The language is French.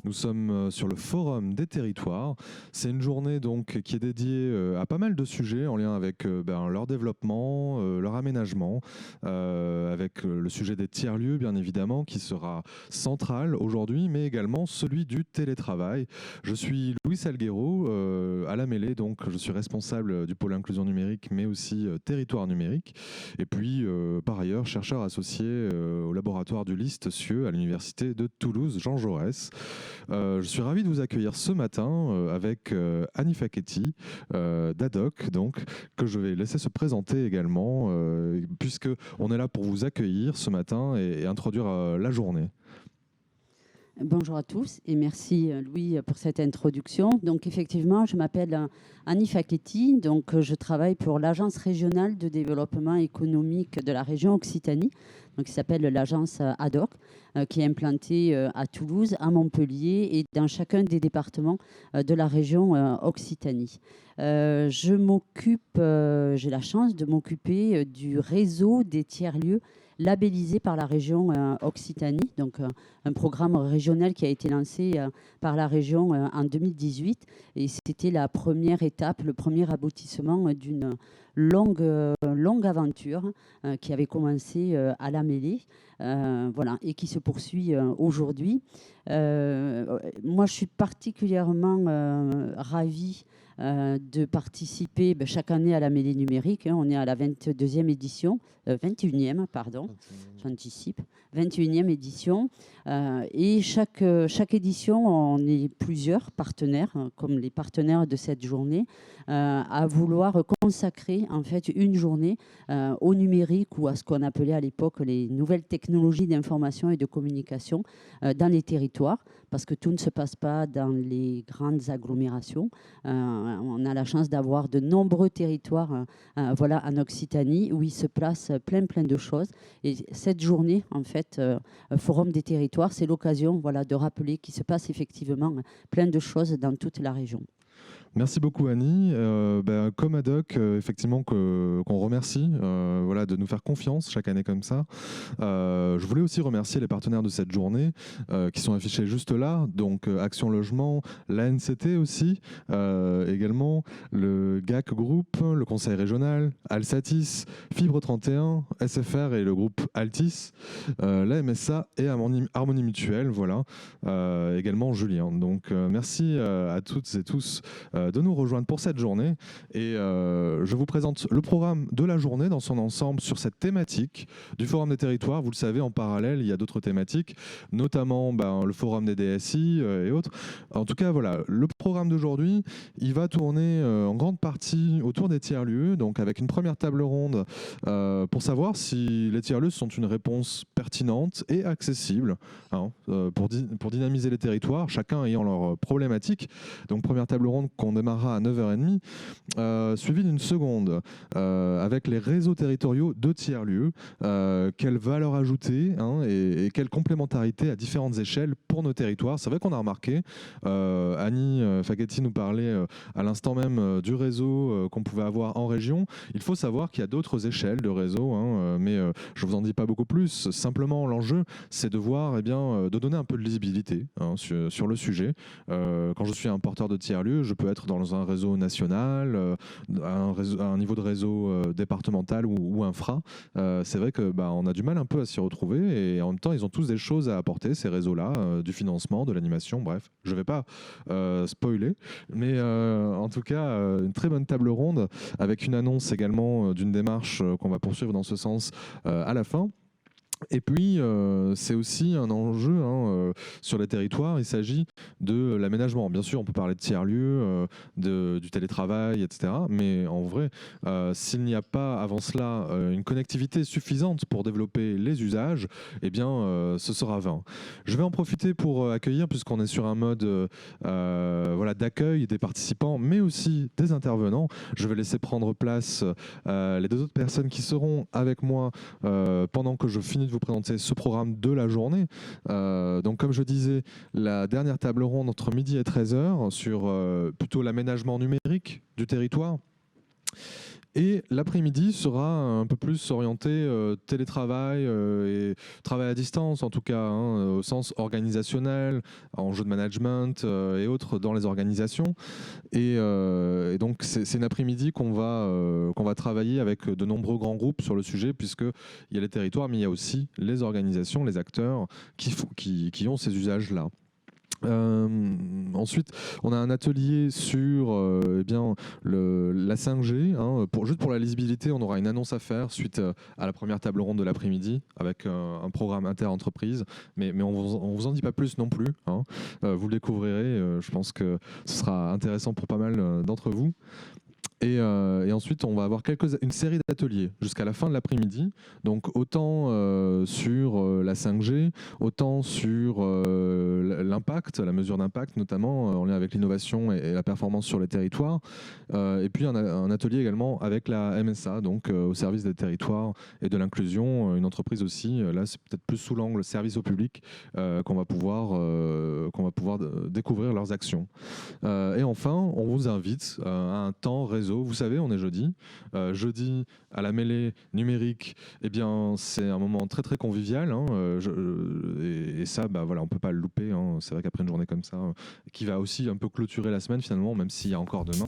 Nous sommes sur le Forum des territoires. C'est une journée donc qui est dédiée à pas mal de sujets en lien avec leur développement, leur aménagement, avec le sujet des tiers-lieux bien évidemment qui sera central aujourd'hui, mais également celui du télétravail. Je suis Louis Salguero à la mêlée, donc je suis responsable du pôle inclusion numérique, mais aussi territoire numérique. Et puis par ailleurs chercheur associé au laboratoire du LIST CIeux à l'université de Toulouse Jean Jaurès. Je suis ravi de vous accueillir ce matin avec Annie Facchetti d'ADOC, donc, que je vais laisser se présenter également, puisque on est là pour vous accueillir ce matin et introduire la journée. Bonjour à tous et merci Louis pour cette introduction. Donc effectivement, je m'appelle Annie Facchetti, donc je travaille pour l'Agence régionale de développement économique de la région Occitanie, donc qui s'appelle l'agence ADOC, qui est implantée à Toulouse, à Montpellier et dans chacun des départements de la région Occitanie. J'ai la chance de m'occuper du réseau des tiers-lieux labellisés par la région Occitanie, donc un programme régional qui a été lancé par la région en 2018. Et c'était la première étape, le premier aboutissement d'une longue aventure qui avait commencé à la mêlée voilà, et qui se poursuit aujourd'hui. Moi, je suis particulièrement ravie de participer chaque année à la mêlée numérique. On est à la 22e édition, 21e, pardon, j'anticipe, 21e édition. Et chaque édition, on est plusieurs partenaires, comme les partenaires de cette journée, à vouloir consacrer en fait une journée au numérique ou à ce qu'on appelait à l'époque les nouvelles technologies d'information et de communication dans les territoires, parce que tout ne se passe pas dans les grandes agglomérations. On a la chance d'avoir de nombreux territoires voilà, en Occitanie où il se place plein de choses. Et cette journée, en fait, Forum des territoires, c'est l'occasion voilà, de rappeler qu'il se passe effectivement plein de choses dans toute la région. Merci beaucoup Annie. Comme ADOC, effectivement qu'on remercie voilà, de nous faire confiance chaque année comme ça. Je voulais aussi remercier les partenaires de cette journée qui sont affichés juste là, donc Action Logement, l'ANCT aussi, également le GAC Group, le Conseil régional, Alsatis, Fibre 31, SFR et le groupe Altis, la MSA et Harmonie Mutuelle, voilà, également Julien. Donc merci à toutes et tous de nous rejoindre pour cette journée et je vous présente le programme de la journée dans son ensemble sur cette thématique du Forum des territoires. Vous le savez, en parallèle, il y a d'autres thématiques, notamment le Forum des DSI et autres. En tout cas, voilà, le programme d'aujourd'hui, il va tourner en grande partie autour des tiers-lieux, donc avec une première table ronde pour savoir si les tiers-lieux sont une réponse pertinente et accessible hein, pour dynamiser les territoires, chacun ayant leur problématique. Donc première table ronde qu'on démarrera à 9h30, suivi d'une seconde avec les réseaux territoriaux de tiers-lieux. Quelle valeur ajoutée hein, et quelle complémentarité à différentes échelles pour nos territoires. C'est vrai qu'on a remarqué, Annie Facchetti nous parlait à l'instant même du réseau qu'on pouvait avoir en région. Il faut savoir qu'il y a d'autres échelles de réseau, hein, mais je ne vous en dis pas beaucoup plus. Simplement, l'enjeu, c'est de voir, de donner un peu de lisibilité hein, sur le sujet. Quand je suis un porteur de tiers-lieux, je peux être dans un réseau national, un niveau de réseau départemental ou infra. C'est vrai que on a du mal un peu à s'y retrouver et en même temps, ils ont tous des choses à apporter, ces réseaux-là, du financement, de l'animation, bref. Je ne vais pas spoiler, mais en tout cas, une très bonne table ronde avec une annonce également d'une démarche qu'on va poursuivre dans ce sens à la fin. Et puis, c'est aussi un enjeu hein, sur les territoires. Il s'agit de l'aménagement. Bien sûr, on peut parler de tiers-lieux, du télétravail, etc. Mais en vrai, s'il n'y a pas avant cela une connectivité suffisante pour développer les usages, eh bien, ce sera vain. Je vais en profiter pour accueillir, puisqu'on est sur un mode voilà, d'accueil des participants, mais aussi des intervenants. Je vais laisser prendre place les deux autres personnes qui seront avec moi pendant que je finis de vous présenter ce programme de la journée. Donc comme je disais, la dernière table ronde entre midi et 13h sur plutôt l'aménagement numérique du territoire. Et l'après-midi sera un peu plus orienté télétravail et travail à distance, en tout cas, hein, au sens organisationnel, enjeux de management et autres dans les organisations. Et donc, c'est une après-midi qu'on va travailler avec de nombreux grands groupes sur le sujet, puisqu'il y a les territoires, mais il y a aussi les organisations, les acteurs qui ont ces usages-là. Ensuite, on a un atelier sur eh bien, la 5G. Hein, juste pour la lisibilité, on aura une annonce à faire suite à la première table ronde de l'après-midi avec un programme inter-entreprise. Mais on vous en dit pas plus non plus. Hein. Vous le découvrirez. Je pense que ce sera intéressant pour pas mal d'entre vous. Et ensuite, on va avoir une série d'ateliers jusqu'à la fin de l'après-midi. Donc, autant sur la 5G, autant sur l'impact, la mesure d'impact, notamment en lien avec l'innovation et la performance sur les territoires. Et puis, un atelier également avec la MSA, donc au service des territoires et de l'inclusion. Une entreprise aussi, là, c'est peut-être plus sous l'angle service au public qu'on va pouvoir découvrir leurs actions. Et enfin, on vous invite à un temps réseau. Vous savez, on est jeudi. Jeudi, à la mêlée numérique, eh bien, c'est un moment très très convivial. Hein, et ça, bah, voilà, on ne peut pas le louper. Hein. C'est vrai qu'après une journée comme ça, qui va aussi un peu clôturer la semaine finalement, même s'il y a encore demain.